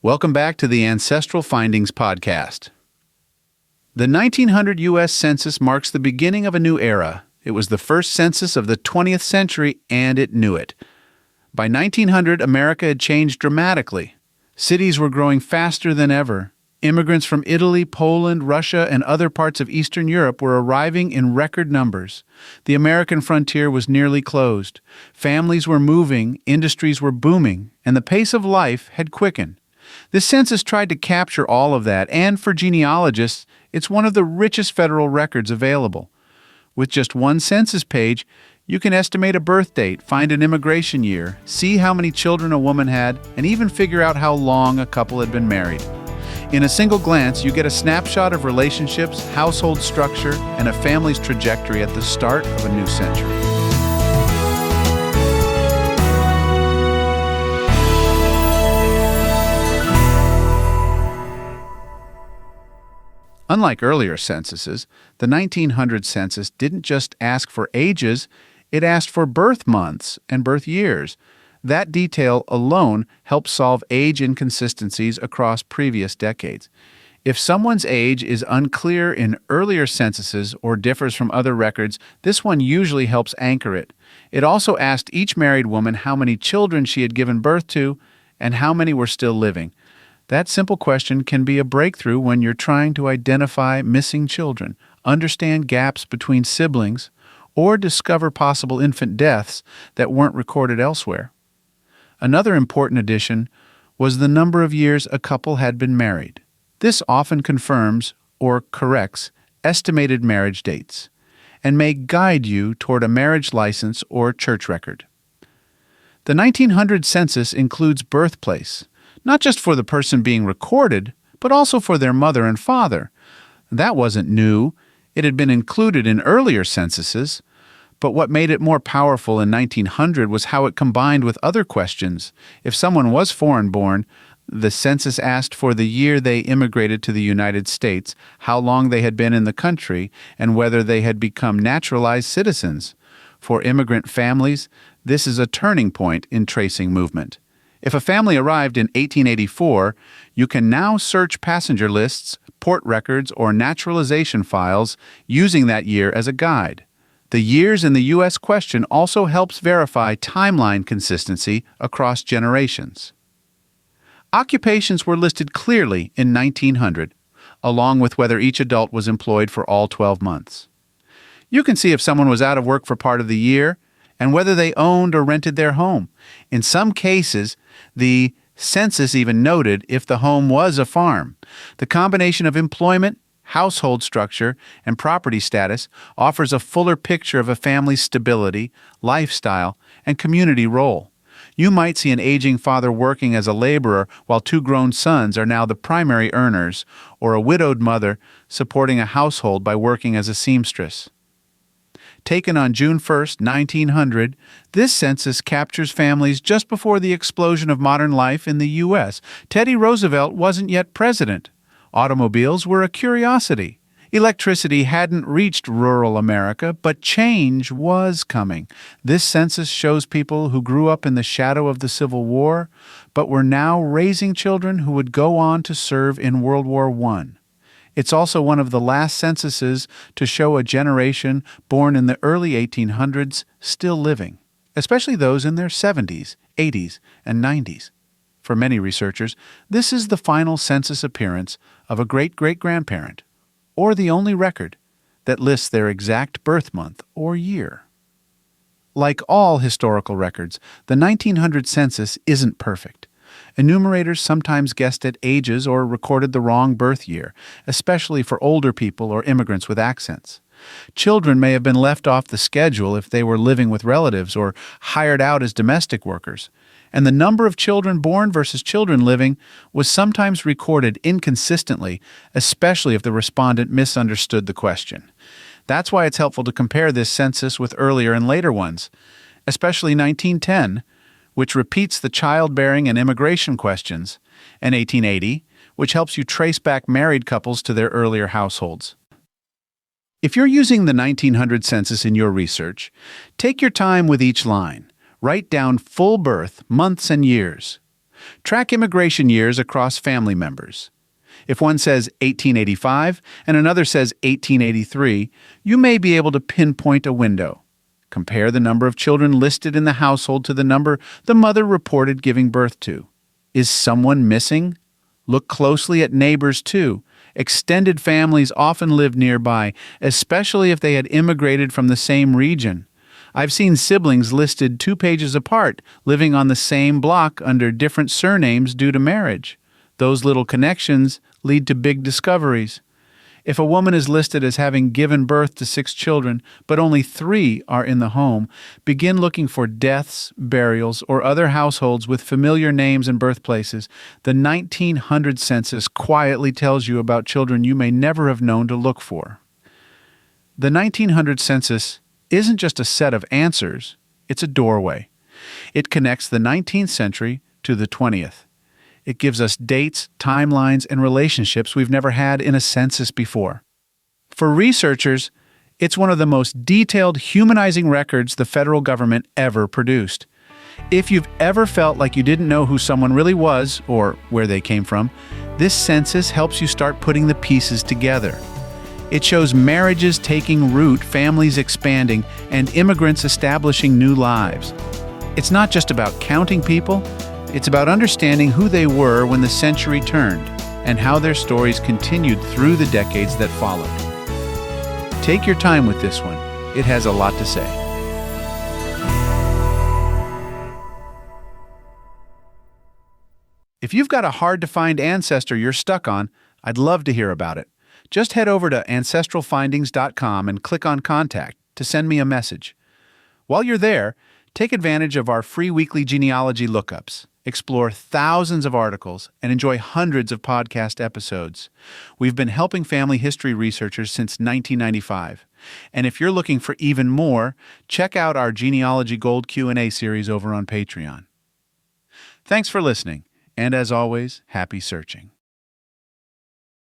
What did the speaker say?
Welcome back to the Ancestral Findings podcast. The 1900 U.S. Census marks the beginning of a new era. It was the first census of the 20th century, and it knew it. By 1900, America had changed dramatically. Cities were growing faster than ever. Immigrants from Italy, Poland, Russia, and other parts of Eastern Europe were arriving in record numbers. The American frontier was nearly closed. Families were moving, industries were booming, and the pace of life had quickened. This census tried to capture all of that, and for genealogists, it's one of the richest federal records available. With just one census page, you can estimate a birth date, find an immigration year, see how many children a woman had, and even figure out how long a couple had been married. In a single glance, you get a snapshot of relationships, household structure, and a family's trajectory at the start of a new century. Unlike earlier censuses, the 1900 census didn't just ask for ages, it asked for birth months and birth years. That detail alone helps solve age inconsistencies across previous decades. If someone's age is unclear in earlier censuses or differs from other records, this one usually helps anchor it. It also asked each married woman how many children she had given birth to and how many were still living. That simple question can be a breakthrough when you're trying to identify missing children, understand gaps between siblings, or discover possible infant deaths that weren't recorded elsewhere. Another important addition was the number of years a couple had been married. This often confirms or corrects estimated marriage dates and may guide you toward a marriage license or church record. The 1900 census includes birthplace, not just for the person being recorded, but also for their mother and father. That wasn't new. It had been included in earlier censuses. But what made it more powerful in 1900 was how it combined with other questions. If someone was foreign-born, the census asked for the year they immigrated to the United States, how long they had been in the country, and whether they had become naturalized citizens. For immigrant families, this is a turning point in tracing movement. If a family arrived in 1884, you can now search passenger lists, port records, or naturalization files using that year as a guide. The years in the U.S. question also helps verify timeline consistency across generations. Occupations were listed clearly in 1900, along with whether each adult was employed for all 12 months. You can see if someone was out of work for part of the year and whether they owned or rented their home. In some cases, the census even noted if the home was a farm. The combination of employment, household structure, and property status offers a fuller picture of a family's stability, lifestyle, and community role. You might see an aging father working as a laborer while two grown sons are now the primary earners, or a widowed mother supporting a household by working as a seamstress. Taken on June 1, 1900, this census captures families just before the explosion of modern life in the U.S. Teddy Roosevelt wasn't yet president. Automobiles were a curiosity. Electricity hadn't reached rural America, but change was coming. This census shows people who grew up in the shadow of the Civil War, but were now raising children who would go on to serve in World War I. It's also one of the last censuses to show a generation born in the early 1800s still living, especially those in their 70s, 80s, and 90s. For many researchers, this is the final census appearance of a great-great-grandparent, or the only record that lists their exact birth month or year. Like all historical records, the 1900 census isn't perfect. Enumerators sometimes guessed at ages or recorded the wrong birth year, especially for older people or immigrants with accents. Children may have been left off the schedule if they were living with relatives or hired out as domestic workers. And the number of children born versus children living was sometimes recorded inconsistently, especially if the respondent misunderstood the question. That's why it's helpful to compare this census with earlier and later ones, especially 1910, which repeats the childbearing and immigration questions, and 1880, which helps you trace back married couples to their earlier households. If you're using the 1900 census in your research, take your time with each line. Write down full birth, months, and years. Track immigration years across family members. If one says 1885 and another says 1883, you may be able to pinpoint a window. Compare the number of children listed in the household to the number the mother reported giving birth to. Is someone missing? Look closely at neighbors too. Extended families often live nearby, especially if they had immigrated from the same region. I've seen siblings listed 2 pages apart, living on the same block under different surnames due to marriage. Those little connections lead to big discoveries. If a woman is listed as having given birth to 6 children, but only 3 are in the home, begin looking for deaths, burials, or other households with familiar names and birthplaces. The 1900 census quietly tells you about children you may never have known to look for. The 1900 census isn't just a set of answers, it's a doorway. It connects the 19th century to the 20th. It gives us dates, timelines, and relationships we've never had in a census before. For researchers, it's one of the most detailed, humanizing records the federal government ever produced. If you've ever felt like you didn't know who someone really was or where they came from, this census helps you start putting the pieces together. It shows marriages taking root, families expanding, and immigrants establishing new lives. It's not just about counting people. It's about understanding who they were when the century turned and how their stories continued through the decades that followed. Take your time with this one. It has a lot to say. If you've got a hard-to-find ancestor you're stuck on, I'd love to hear about it. Just head over to ancestralfindings.com and click on Contact to send me a message. While you're there, take advantage of our free weekly genealogy lookups. Explore thousands of articles and enjoy hundreds of podcast episodes. We've been helping family history researchers since 1995. And if you're looking for even more, check out our Genealogy Gold Q&A series over on Patreon. Thanks for listening, and as always, happy searching.